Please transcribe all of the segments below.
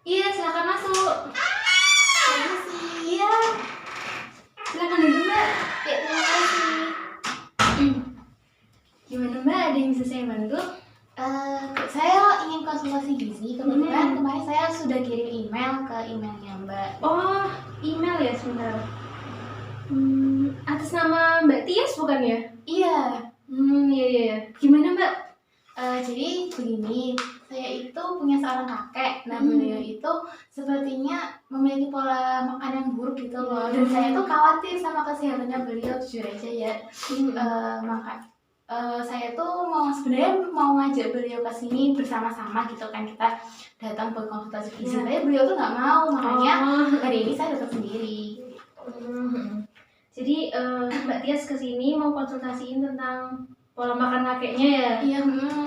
Iya, silakan masuk. Permisi. Iya. Silakan duduk, Mbak. Ya, terima kasih. Gimana, Mbak? Ada yang bisa saya bantu? Saya ingin konsultasi gizi. Kebetulan kemarin saya sudah kirim email ke emailnya Mbak. Oh, email ya, sebentar. Atas nama Mbak Tias bukan ya? Iya. Iya. Gimana, Mbak? Jadi begini, saya itu punya seorang kakek. Nah, beliau itu sepertinya memiliki pola makan yang buruk gitu loh. Dan saya tuh khawatir sama kesehatannya beliau, jujur aja ya. Saya tuh sebenarnya mau ngajak beliau ke sini bersama-sama gitu kan, kita datang ke konsultasi gizi. Tapi beliau tuh nggak mau, makanya hari ini saya datang sendiri. Jadi Mbak Tias kesini mau konsultasiin tentang pola makan kakeknya ya? Iya.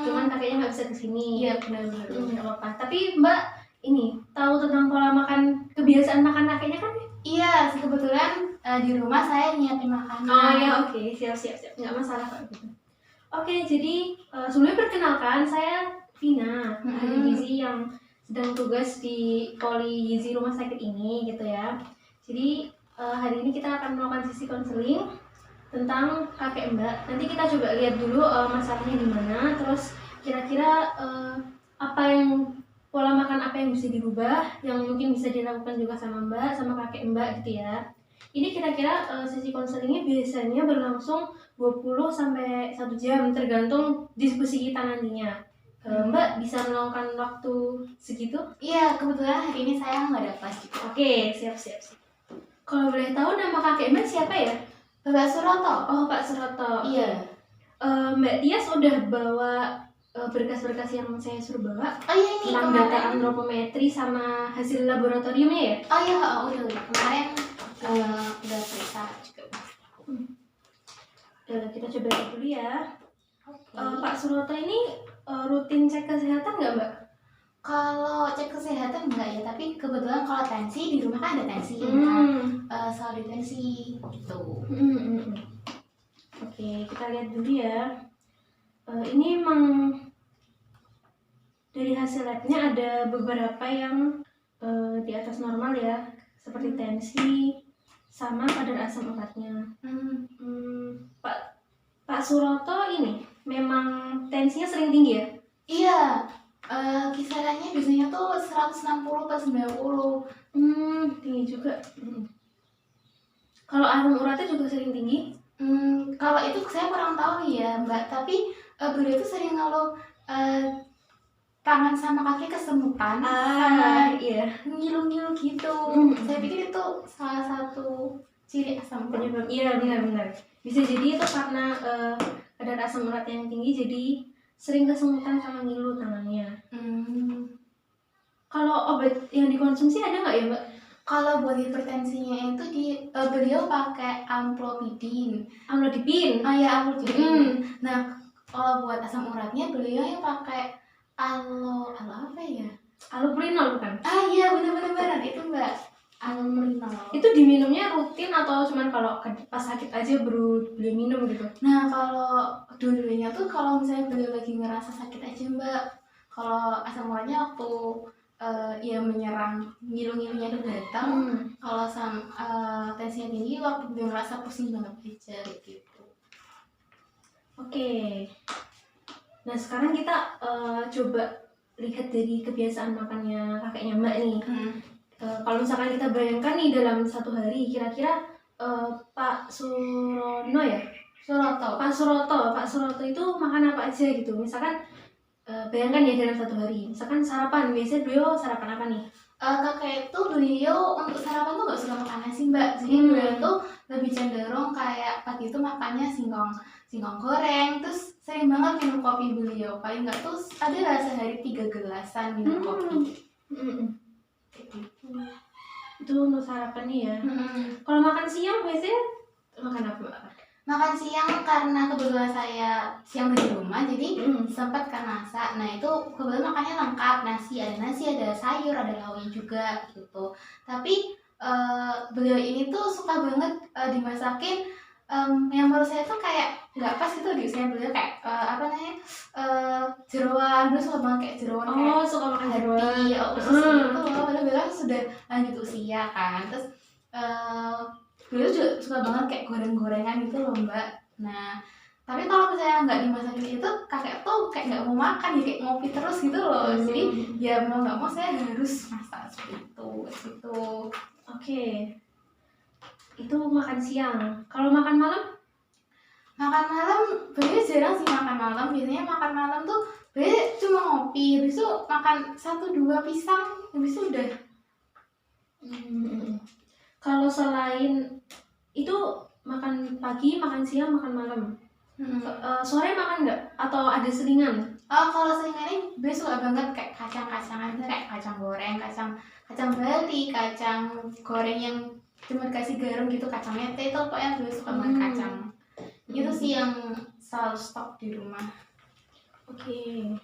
Cuman kakeknya nggak bisa kesini. Iya, benar-benar. Nggak apa-apa. Tapi Mbak ini tahu tentang pola makan, kebiasaan makan kakeknya kan? Iya, kebetulan di rumah saya nyiapin makanan. Oh ya, oke. Siap. Nggak masalah kok gitu. Oke, jadi sebelumnya perkenalkan, saya Vina, ahli gizi yang sedang tugas di Poli Gizi Rumah Sakit ini gitu ya. Jadi hari ini kita akan melakukan sesi konseling tentang kakek Mbak. Nanti kita coba lihat dulu masalahnya di mana, terus kira-kira pola makan apa yang bisa dirubah, yang mungkin bisa dilakukan juga sama Mbak, sama kakek Mbak gitu ya. Ini kira-kira sesi konselingnya biasanya berlangsung 20 sampai 1 jam tergantung diskusi kita nantinya. Mbak bisa meluangkan waktu segitu? Iya, kebetulan hari ini saya nggak ada kelas juga. Oke, siap. Kalau boleh tahu nama kakek Mbak siapa ya? Bapak Suroto. Oh, Pak Suroto. Iya. Mbak Tias udah bawa berkas-berkas yang saya suruh bawa? Oh iya, ini tentang kemarin. Data antropometri sama hasil laboratoriumnya ya? Oh iya, udah. Kemarin udah periksa juga. Kita coba lihat dulu ya. Oke. Pak Suroto ini rutin cek kesehatan nggak, Mbak? Kalau cek kesehatan enggak ya, tapi kebetulan kalau tensi di rumah kan ada tensi. Soal di tensi gitu. Oke, kita lihat dulu ya. Ini emang dari hasil labnya ada beberapa yang di atas normal ya, seperti tensi sama kadar asam uratnya. Pak Suroto ini memang tensinya sering tinggi ya? Iya. Kisarannya biasanya tuh 160 ke 90. Tinggi juga. Kalau asam uratnya juga sering tinggi? Kalau itu saya kurang tahu ya Mbak, tapi beliau itu sering ngeluh tangan sama kaki kesemutan, sama iya. ngilu-ngilu gitu. Saya pikir itu salah satu ciri asam urat. Penyebab, iya benar. Bisa jadi itu karena kadar asam urat yang tinggi, jadi sering kesemutan sama ngilu tangannya. Kalau obat yang dikonsumsi ada nggak ya, Mbak? Kalau buat hipertensinya itu beliau pakai amlodipin. Amlodipin? Ah ya, amlodipin. Nah, kalau buat asam uratnya beliau yang pakai apa ya? Allopurinol bukan? Ah iya, benar itu Mbak. Allopurinol. Itu diminumnya rutin atau cuman kalau pas sakit aja baru beli minum gitu? Nah, kalau dulunya tuh kalau misalnya beliau lagi ngerasa sakit aja Mbak. Kalau asam uratnya waktu ya menyerang, ngilu-ngilunya itu datang. Kalau tensinya tinggi waktu dia merasa pusing banget aja gitu. Oke. Nah sekarang kita coba lihat dari kebiasaan makannya kakeknya Mbak nih. Kalau misalkan kita bayangkan nih dalam satu hari, kira-kira Pak Surono ya? Pak Suroto itu makan apa aja gitu? Misalkan bayangkan ya dalam satu hari, misalkan sarapan, biasanya beliau sarapan apa nih? Kakek itu beliau untuk sarapan tuh gak suka makan nasi Mbak. Jadi beliau tuh lebih cenderung kayak pagi itu makannya singkong goreng, terus sering banget minum kopi beliau. Paling nggak tuh ada lah sehari 3 gelasan minum kopi. Itu untuk sarapan nih ya. Kalau makan siang biasanya makan apa, Mbak? Makan siang karena kebetulan saya siang di rumah, jadi sempat kan masak. Nah itu kebetulan makannya lengkap, nasi, ada sayur, ada lauknya juga gitu. Tapi beliau ini tuh suka banget dimasakin yang menurut saya tuh kayak nggak pas gitu di usia beliau, kayak apa namanya, jeroan, beliau suka banget kayak jeroan, kayak suka makan hati, jeroan. usus gitu loh, padahal beliau kan sudah lanjut usia kan. Terus beliau juga suka banget kayak goreng-gorengan gitu loh Mbak. Nah tapi kalau misalnya nggak dimasakin itu, kakek tuh kayak nggak mau makan ya, kayak ngopi terus gitu loh. Jadi ya mau nggak mau saya harus masak seperti itu gitu. Oke. Itu makan siang. Kalau makan malam? Makan malam beliau jarang sih makan malam. Biasanya makan malam tuh beliau cuma ngopi, habis itu makan 1-2 pisang, habis itu udah. Kalau selain itu makan pagi, makan siang, makan malam. Sore makan nggak? Atau ada selingan? Kalau selingan ini beliau suka banget kayak kacang-kacangan, kayak kacang goreng, kacang Bali, kacang goreng yang cuma dikasih garam gitu, kacang mete itu pokoknya beliau suka banget kacang. Itu sih yang selalu stok di rumah. Oke.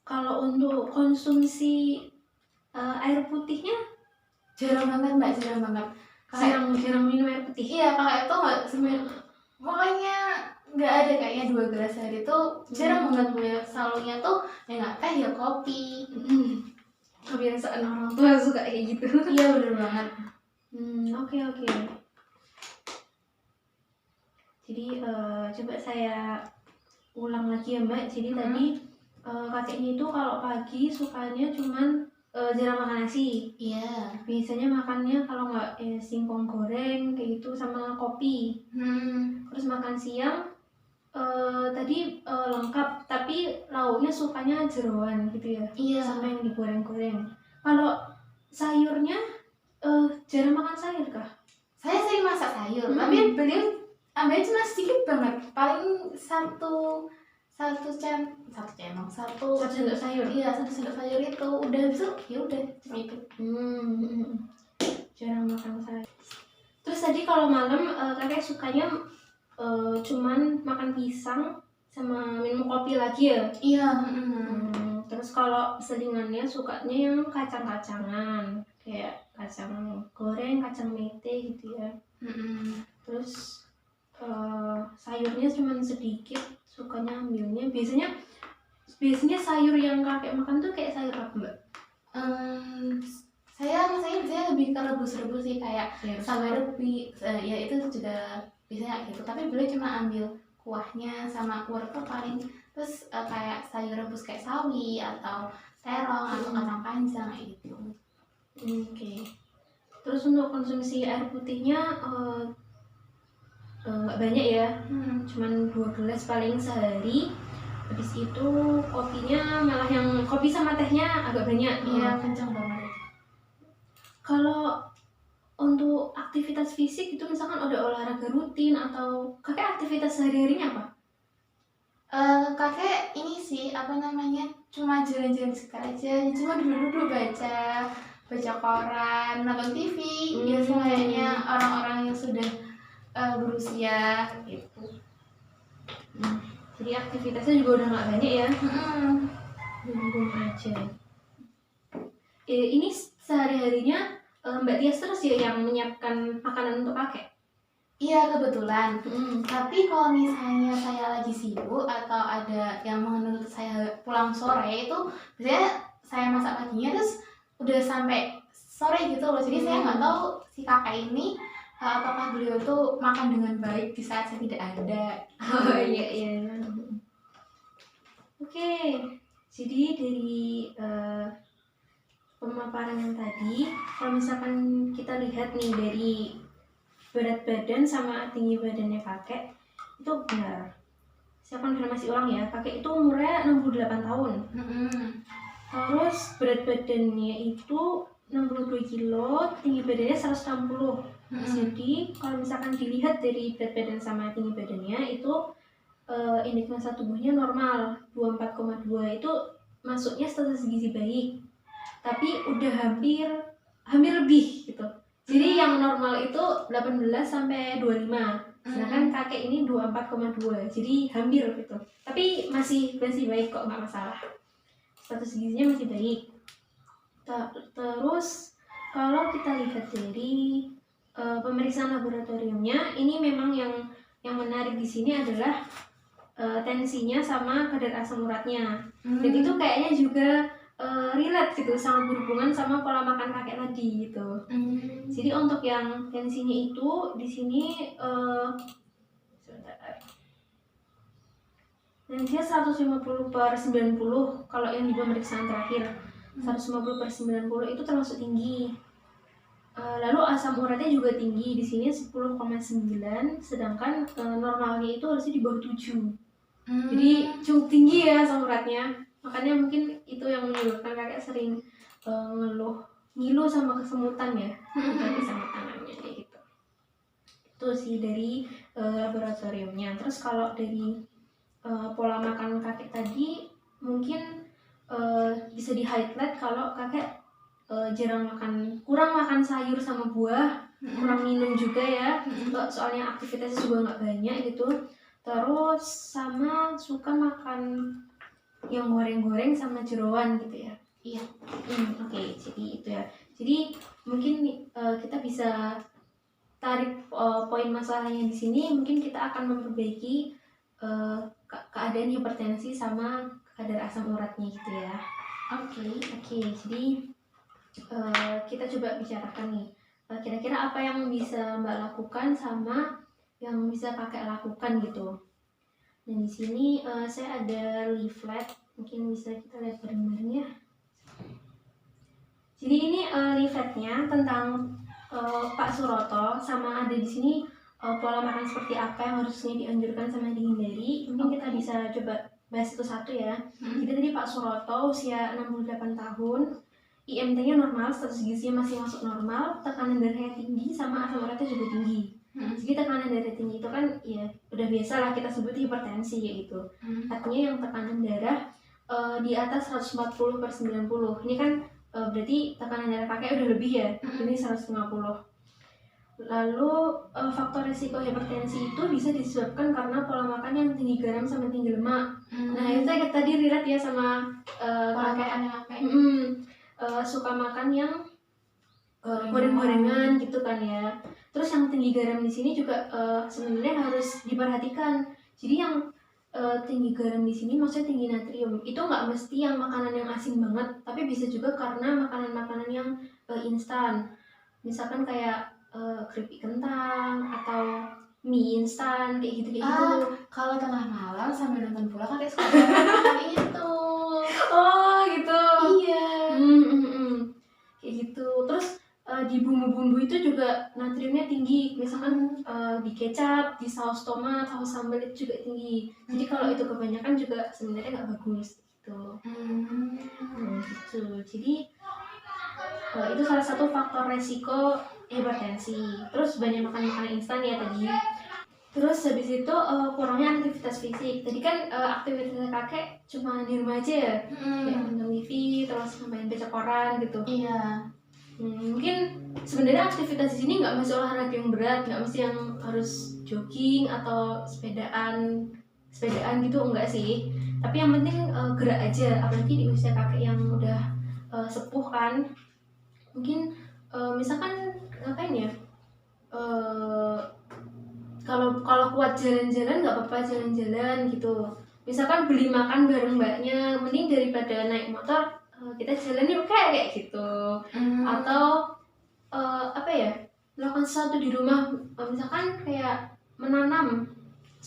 Kalau untuk konsumsi air putihnya jarang banget Mbak, jarang banget. Jarang minum air putih. Iya, kakak itu nggak pokoknya nggak ada kayaknya 2 gelas sehari itu, jarang banget beliau. Selalunya tuh ya nggak teh ya kopi. Kebiasaan orang tua suka kayak gitu. Iya bener banget. Oke. Jadi coba saya ulang lagi ya Mbak. Jadi tadi kakeknya itu kalau pagi sukanya cuman jarang makan nasi. Iya. Biasanya makannya kalau nggak singkong goreng kayak gitu sama kopi. Terus makan siang tadi lengkap, tapi lauknya sukanya jeroan gitu ya. Iya. Sama yang digoreng-goreng. Kalau sayurnya jarang makan sayur kah? Saya sering masak sayur, tapi beliau ambilnya cuma sedikit banget, paling satu sendok sayur. Iya, 1 sendok sayur itu udah bisa, ya udah cuma itu. Jarang makan sayur. Terus tadi kalau malam kakek sukanya cuman makan pisang sama minum kopi lagi ya? Iya. Terus kalau selingannya sukanya yang kacang-kacangan, kayak kacang goreng, kacang mete gitu ya. Terus sayurnya cuma sedikit, sukanya ambilnya biasanya sayur yang kakek makan tuh kayak sayur apa Mbak? Saya biasanya lebih ke rebus-rebus sih, kayak sawi rebi, ya itu juga biasanya gitu. Tapi beliau cuma ambil kuahnya sama wortel paling. Terus kayak sayur rebus kayak sawi atau terong atau kacang panjang gitu. Oke. Terus untuk konsumsi air putihnya nggak banyak ya, cuman 2 gelas paling sehari. Habis itu kopinya malah yang kopi sama tehnya agak banyak. Iya, kencang banget. Kalau untuk aktivitas fisik itu misalkan ada olahraga rutin atau kakek aktivitas sehari-harinya apa? Kakek ini sih apa namanya, cuma jalan-jalan sekitar aja, cuma duduk-duduk baca koran, nonton TV, biasa kayaknya orang-orang yang sudah berusia gitu. Jadi aktivitasnya juga udah nggak banyak ya. Di rumah aja. Ini sehari-harinya Mbak Tias terus ya yang menyiapkan makanan untuk kakek? Iya kebetulan. Tapi kalau misalnya saya lagi sibuk atau ada yang menuntut saya pulang sore, itu biasanya saya masak paginya terus udah sampai sore gitu loh. Jadi saya nggak tahu si kakak ini apakah beliau tuh makan dengan baik di saat saya tidak ada. Iya. Oke, jadi dari pemaparan yang tadi, kalau misalkan kita lihat nih dari berat badan sama tinggi badannya kakek, itu benar. Saya konfirmasi ulang ya, kakek itu umurnya 68 tahun. Terus berat badannya itu 62 kilo, tinggi badannya 160. Jadi kalau misalkan dilihat dari berat badan sama tinggi badannya itu indeks massa tubuhnya normal 24,2, itu masuknya status gizi baik, tapi udah hampir lebih gitu. Jadi yang normal itu 18 sampai 25, sedangkan kakek ini 24,2, jadi hampir gitu. Tapi masih baik kok, nggak masalah. Status gizinya masih baik. Terus kalau kita lihat dari pemeriksaan laboratoriumnya ini memang yang menarik di sini adalah tensinya sama kadar asam uratnya. Dan itu kayaknya juga relate gitu, sama berhubungan sama pola makan kakek tadi gitu. Jadi untuk yang tensinya itu di sini tensinya 150/90 kalau yang di pemeriksaan terakhir. 150/90 itu termasuk tinggi. Lalu asam uratnya juga tinggi, di sini 10,9, sedangkan normalnya itu harusnya di bawah 7. Jadi cukup tinggi ya asam uratnya. Makanya mungkin itu yang menyebabkan kakek sering ngeluh ngilu sama kesemutan ya, bukan sama tangannya kayak gitu. Itu sih dari laboratoriumnya. Terus kalau dari pola makan kakek tadi mungkin bisa di highlight kalau kakek kurang makan sayur sama buah, kurang minum juga ya, soalnya aktivitasnya juga nggak banyak gitu. Terus sama suka makan yang goreng-goreng sama jeroan gitu ya. Iya. Oke, jadi itu ya. Jadi mungkin kita bisa tarik poin masalahnya di sini. Mungkin kita akan memperbaiki keadaan hipertensi sama kadar asam uratnya gitu ya. Oke, jadi kita coba bicarakan nih. Kira-kira apa yang bisa Mbak lakukan sama yang bisa kakek lakukan gitu. Dan di sini saya ada leaflet, mungkin bisa kita lihat bareng-bareng ya. Jadi ini leafletnya tentang Pak Suroto, sama ada di sini pola makan seperti apa yang harusnya dianjurkan sama dihindari. Mungkin kita bisa coba bahas itu satu ya. Jadi tadi Pak Suroto usia 68 tahun, IMT-nya normal, status gizinya masih masuk normal, tekanan darahnya tinggi, sama asam uratnya juga tinggi. Jadi tekanan darah tinggi itu kan ya udah biasa lah kita sebut hipertensi kayak gitu. Artinya yang tekanan darah di atas 140/90. Ini kan berarti tekanan darah kakek udah lebih ya, ini 150. Lalu faktor risiko hipertensi itu bisa disebabkan karena pola makan yang tinggi garam sama tinggi lemak. Nah itu tadi relate ya sama kakek. Suka makan yang goreng-gorengan gitu kan ya. Terus yang tinggi garam di sini juga sebenarnya harus diperhatikan. Jadi yang tinggi garam di sini maksudnya tinggi natrium. Itu nggak mesti yang makanan yang asin banget, tapi bisa juga karena makanan-makanan yang instan. Misalkan kayak keripik kentang atau mie instan kayak gitu. Kalau tengah malam sambil nonton bola kan kayak suka makan itu. Oh gitu. Iya. Kayak gitu. Terus di bumbu-bumbu itu juga natriumnya tinggi. Misalkan di kecap, di saus tomat, saus sambal itu juga tinggi. Jadi kalau itu kebanyakan juga sebenarnya nggak bagus gitu. Gitu. Jadi itu salah satu faktor resiko hipertensi. Terus banyak makan makanan instan ya tadi. Terus habis itu kurangnya aktivitas fisik. Tadi kan aktivitas kakek cuma di rumah aja ya, kayak nonton TV, terus main baca koran gitu. Iya. Mungkin sebenarnya aktivitas di sini nggak mesti olahraga yang berat, nggak mesti yang harus jogging atau sepedaan gitu, enggak sih. Tapi yang penting gerak aja, apalagi di usia kakek yang udah sepuh kan. Mungkin misalkan ngapain ya? Kalau kuat jalan-jalan nggak apa-apa jalan-jalan gitu. Misalkan beli makan bareng mbaknya, mending daripada naik motor kita jalan yuk kayak gitu. Atau apa ya, melakukan sesuatu di rumah, misalkan kayak menanam.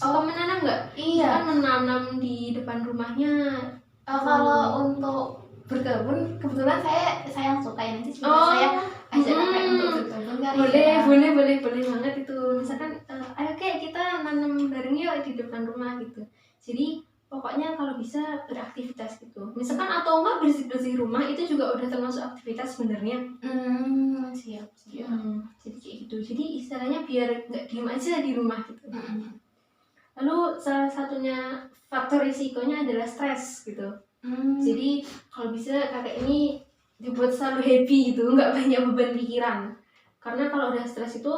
Menanam nggak? Iya. Kan menanam di depan rumahnya. Kalau untuk berkebun, kebetulan saya yang suka ya, nanti saya ajak kakek untuk berkebun kali. Boleh banget itu. Misalkan ayo kayak kita nanam bareng yuk di depan rumah gitu. Jadi pokoknya kalau bisa beraktivitas gitu. Misalkan atau enggak bersih-bersih rumah itu juga udah termasuk aktivitas sebenarnya. Siap. Jadi kayak gitu. Jadi istilahnya biar nggak diem aja di rumah gitu. Lalu salah satunya faktor risikonya adalah stres gitu. Jadi kalau bisa kakek ini dibuat selalu happy gitu, nggak banyak beban pikiran. Karena kalau udah stres itu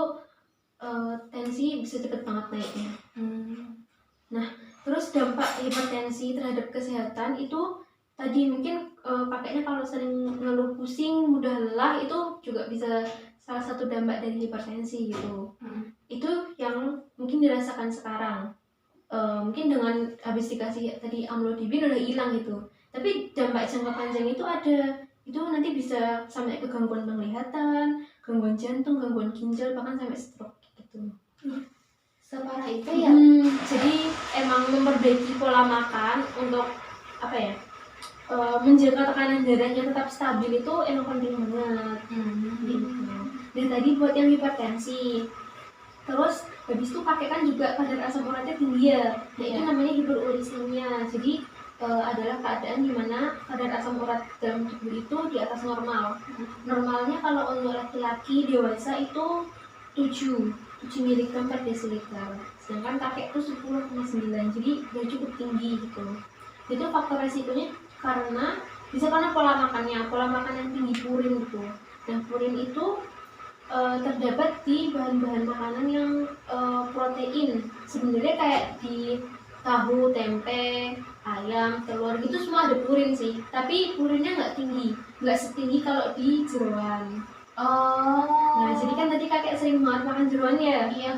tensi bisa cepet banget naiknya. Nah, terus dampak hipertensi terhadap kesehatan itu tadi mungkin kakeknya kalau sering ngeluh pusing, mudah lelah, itu juga bisa salah satu dampak dari hipertensi gitu. Itu yang mungkin dirasakan sekarang. Mungkin dengan habis dikasih tadi amlodipin udah hilang gitu. Tapi dampak jangka panjang itu ada. Itu nanti bisa sampai ke gangguan penglihatan, gangguan jantung, gangguan ginjal, bahkan sampai stroke gitu. Separah itu ya? Jadi emang memperbaiki pola makan untuk apa ya? Menjaga tekanan darahnya tetap stabil itu emang penting banget. Gitu. Dan tadi buat yang hipertensi. Terus habis itu kakek kan juga kadar asam uratnya tinggi ya. Itu namanya hiperurisemia. Jadi adalah keadaan di mana kadar asam urat dalam tubuh itu di atas normal. Normalnya kalau untuk laki-laki dewasa itu 7 mg per desiliter. Sedangkan kakek itu 10,9. Jadi udah cukup tinggi gitu. Itu faktor resikonya karena pola makan yang tinggi purin gitu. Nah, purin itu terdapat di bahan-bahan makanan yang protein. Sebenarnya kayak di tahu, tempe, ayam, telur gitu semua ada purin sih. Tapi purinnya nggak tinggi, nggak setinggi kalau di jeroan. Nah, jadi kan tadi kakek sering banget makan jeroan ya? Iya.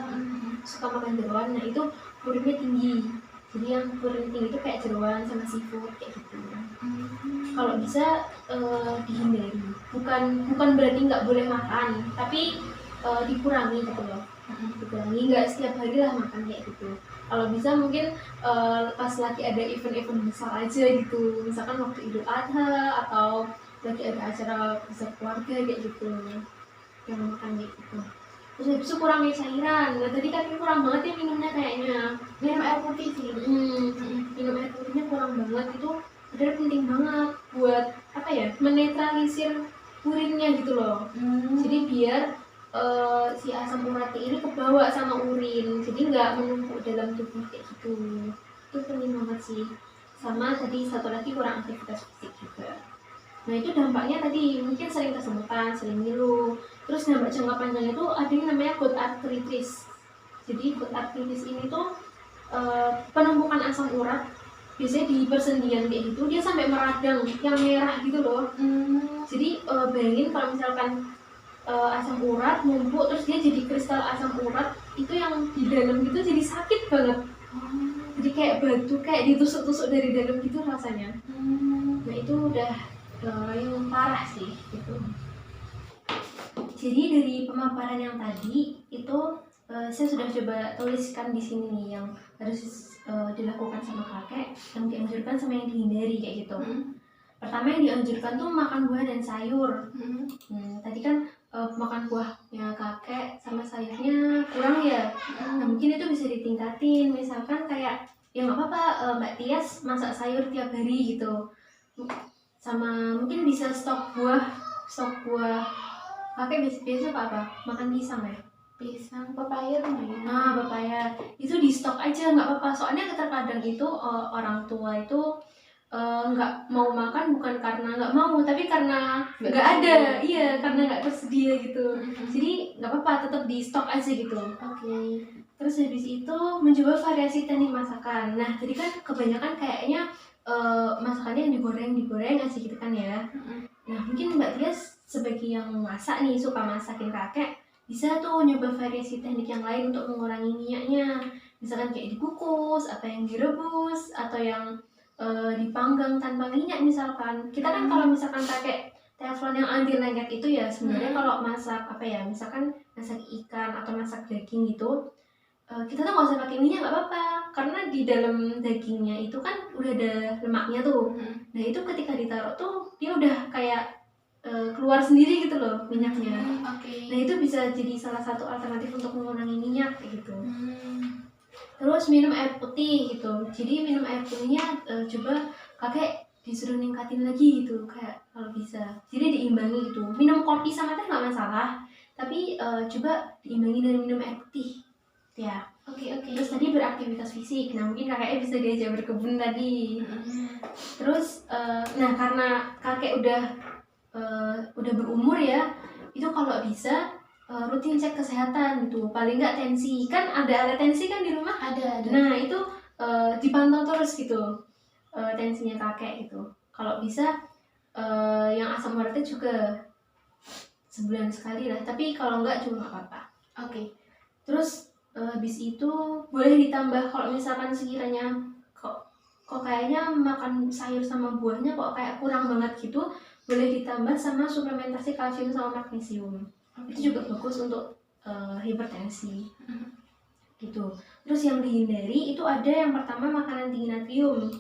Suka makan jeroan, nah itu purinnya tinggi. Jadi yang purin tinggi itu kayak jeroan sama seafood kayak gitu. Kalau bisa dihindari. Bukan berarti nggak boleh makan, tapi dikurangi gitu loh. Dikurangi, nggak setiap hari lah makan kayak gitu. Kalau bisa mungkin pas lagi ada event-event besar aja gitu, misalkan waktu Idul Adha atau lagi ada acara besar keluarga kayak gitu, yang makan kayak gitu. Terus habis itu kurangi cairan. Nah tadi kan kurang banget ya minumnya kayaknya. Minum air putih sih. Minum air putihnya kurang banget, itu padahal penting banget buat apa ya, menetralisir urinnya gitu loh. Jadi biar si asam uratnya ini kebawa sama urin, jadi nggak menumpuk dalam tubuh kayak gitu. Itu penting banget sih. Sama tadi satu lagi kurang aktivitas fisik juga. Nah itu dampaknya tadi mungkin sering kesemutan, sering ngilu. Terus dampak jangka panjang itu ada yang namanya gout arthritis. Jadi gout arthritis ini tuh penumpukan asam urat biasanya di persendian kayak gitu, dia sampai meradang yang merah gitu loh. Jadi bayangin kalau misalkan asam urat numpuk terus dia jadi kristal asam urat, itu yang di dalam gitu jadi sakit banget. Jadi kayak batu, kayak ditusuk-tusuk dari dalam gitu rasanya. Nah itu udah yang parah sih gitu. Jadi dari pemaparan yang tadi itu saya sudah coba tuliskan di sini nih yang harus dilakukan sama kakek, yang dianjurkan sama yang dihindari kayak gitu. Pertama yang dianjurkan tuh makan buah dan sayur. Tadi kan makan buahnya kakek sama sayurnya kurang ya. Nah mungkin itu bisa ditingkatin, misalkan kayak ya nggak apa-apa Mbak Tias masak sayur tiap hari gitu. Sama mungkin bisa stok buah. Kakek biasa apa? Makan pisang ya? Pisang, pepaya lumayan. Nah, pepaya itu di stok aja nggak apa-apa. Soalnya terkadang itu orang tua itu nggak mau makan bukan karena nggak mau, tapi karena nggak ada. Iya, karena nggak tersedia gitu. Jadi nggak apa-apa, tetap di stok aja gitu. Oke. Terus habis itu mencoba variasi teknik masakan. Nah, tadi kan kebanyakan kayaknya masakannya yang digoreng aja gitu kan ya. Nah, mungkin Mbak Tias sebagai yang masak nih, suka masakin kakek, bisa tuh nyoba variasi teknik yang lain untuk mengurangi minyaknya. Misalkan kayak dikukus, atau yang direbus, atau yang dipanggang tanpa minyak misalkan. Kita kan kalau misalkan pakai teflon yang anti lengket itu ya sebenarnya kalau masak apa ya, misalkan masak ikan atau masak daging gitu, kita tuh nggak usah pakai minyak, nggak apa-apa, karena di dalam dagingnya itu kan udah ada lemaknya tuh. Nah itu ketika ditaruh tuh dia udah kayak keluar sendiri gitu loh minyaknya. Nah itu bisa jadi salah satu alternatif untuk mengurangi minyak gitu. Terus minum air putih gitu. Jadi minum air putihnya coba kakek disuruh ningkatin lagi gitu, kayak kalau bisa. Jadi diimbangi gitu. Minum kopi sama teh nggak masalah, tapi coba diimbangi dari minum air putih. Ya. Oke. Terus tadi beraktivitas fisik. Nah mungkin kakeknya bisa diajak berkebun tadi. Terus nah karena kakek udah berumur ya, itu kalau bisa rutin cek kesehatan gitu. Paling nggak tensi, kan ada alat tensi kan di rumah? Ada. Nah itu dipantau terus gitu tensinya kakek gitu. Kalau bisa yang asam uratnya juga sebulan sekali lah, tapi kalau enggak juga nggak apa-apa. Terus habis itu boleh ditambah kalau misalkan sekiranya kok kayaknya makan sayur sama buahnya kok kayak kurang banget gitu, boleh ditambah sama suplementasi kalsium sama magnesium. Itu juga bagus untuk hipertensi gitu. Terus yang dihindari itu ada yang pertama makanan tinggi natrium,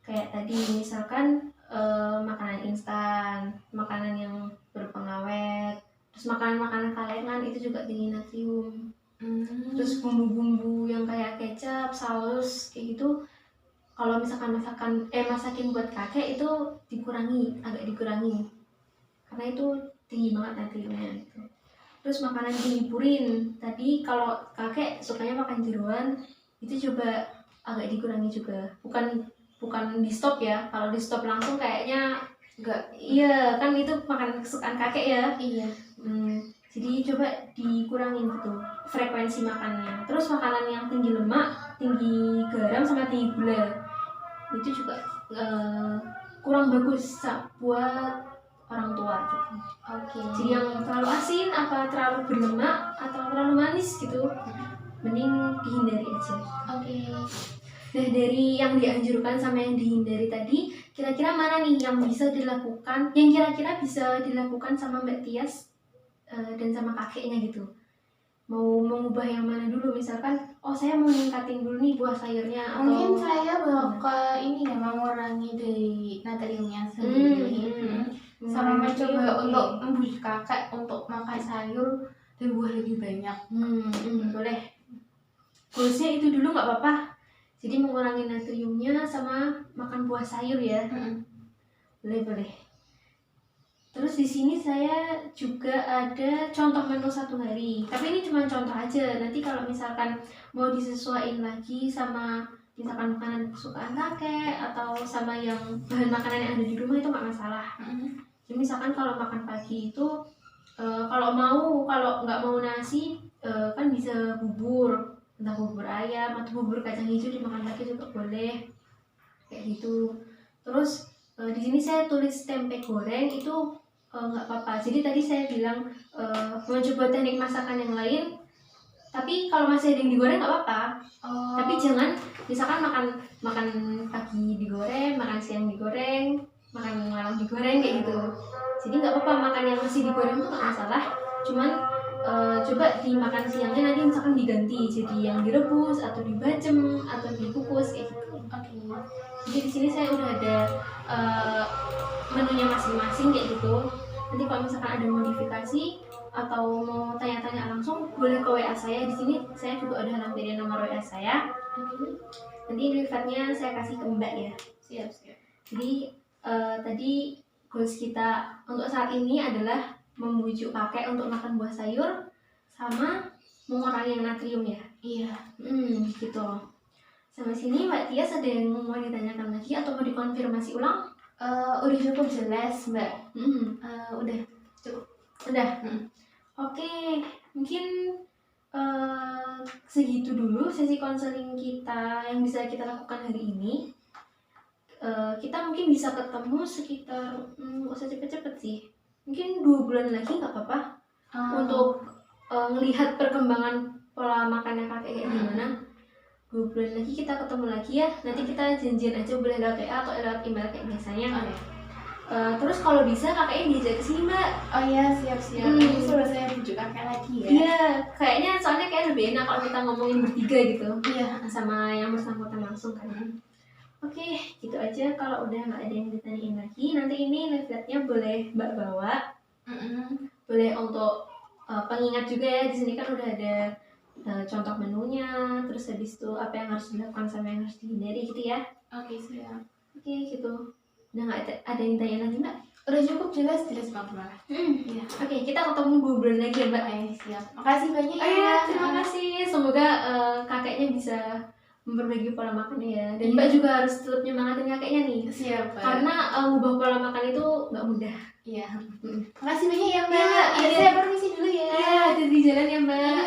kayak tadi misalkan makanan instan, makanan yang berpengawet, terus makanan-makanan kalengan itu juga tinggi natrium. Terus bumbu-bumbu yang kayak kecap, saus kayak gitu, kalau misalkan masakin buat kakek itu agak dikurangi karena itu tinggi banget natriumnya gitu. Terus makanan tinggi purin, tadi kalau kakek sukanya makan jeroan, itu coba agak dikurangi juga. Bukan di stop ya, kalau di stop langsung kayaknya enggak. Iya kan itu makanan kesukaan kakek ya. Iya. Jadi coba dikurangin gitu frekuensi makannya. Terus makanan yang tinggi lemak, tinggi garam sama tinggi gula itu juga kurang bagus buat orang tua gitu. Jadi yang terlalu asin apa terlalu berlemak atau terlalu manis gitu, mending dihindari aja. Nah dari yang dianjurkan sama yang dihindari tadi, kira-kira mana nih yang bisa dilakukan, yang kira-kira bisa dilakukan sama Mbak Tias dan sama kakeknya gitu? Mau mengubah yang mana dulu? Misalkan, saya mau ningkatin dulu nih buah sayurnya, atau mungkin saya bakal ini ya, mengurangi dari natriumnya sendiri. Sama mencoba untuk membujuk kakak untuk makan sayur dan buah lebih banyak. Boleh. Goalsnya itu dulu nggak apa-apa. Jadi mengurangi natriumnya sama makan buah sayur ya. Boleh. Terus di sini saya juga ada contoh menu satu hari. Tapi ini cuma contoh aja. Nanti kalau misalkan mau disesuaikan lagi sama misalkan makanan kesukaan kakek atau sama yang bahan makanan yang ada di rumah itu nggak masalah. Jadi misalkan kalau makan pagi itu kalau nggak mau nasi kan bisa bubur, entah bubur ayam atau bubur kacang hijau dimakan pagi juga boleh kayak gitu. Terus di sini saya tulis tempe goreng itu nggak apa-apa. Jadi tadi saya bilang mau coba teknik masakan yang lain, tapi kalau masih ada yang digoreng nggak apa-apa. Tapi jangan misalkan makan pagi digoreng, makan siang digoreng, makan malam digoreng kayak gitu. Jadi nggak apa-apa makan yang masih digoreng itu nggak masalah. Cuman coba dimakan siangnya nanti misalkan diganti jadi yang direbus atau dibacem atau dikukus kayak gitu. Jadi di sini saya udah ada menunya masing-masing kayak gitu. Nanti kalau misalkan ada modifikasi atau mau tanya-tanya langsung boleh ke WA saya. Di sini saya juga udah lampirin nomor WA saya. Nanti rivetnya saya kasih ke Mbak ya. Siap. Jadi tadi goals kita untuk saat ini adalah membujuk kakek untuk makan buah sayur sama mengurangi natrium ya. Iya. Gitu. Sampai sini Mbak Tias ada yang mau ditanyakan lagi atau mau dikonfirmasi ulang? Udah cukup jelas Mbak. Udah cukup. Udah. Oke, mungkin segitu dulu sesi konseling kita yang bisa kita lakukan hari ini. Kita mungkin bisa ketemu sekitar nggak usah cepet-cepet sih, mungkin 2 bulan lagi nggak apa-apa untuk melihat perkembangan pola makannya kakek kayak gimana. 2 bulan lagi kita ketemu lagi ya. Nanti kita janjian aja boleh lewat WA atau lewat email kayak biasanya. Terus kalau bisa kakeknya diajak ke sini Mbak. Iya siap. Ini sudah saya bujuk kakek lagi ya. Iya, kayaknya soalnya kayak lebih enak kalau kita ngomongin bertiga gitu. Iya. Sama yang bersangkutan langsung kan. Oke, gitu aja. Kalau udah nggak ada yang ditanyain lagi, nanti ini leafletnya boleh Mbak bawa. Boleh untuk pengingat juga ya. Di sini kan udah ada contoh menunya, terus habis itu apa yang harus dilakukan sama yang harus dihindari gitu ya. Oke, siap. Oke, gitu. Udah nggak ada yang tanya lagi Mbak? Udah cukup jelas banget. Iya. Oke, kita ketemu 2 bulan lagi ya Mbak. Siap. Makasih banyak ya. Terima kasih. Semoga kakeknya bisa memperbaiki pola makannya ya. Dan Mbak juga harus tetap nyemangatin kakeknya nih. Siap. Karena ubah pola makan itu nggak mudah. Iya. Makasih banyak ya Mbak. Iya, saya permisi dulu ya. Iya, hati di jalan ya Mbak.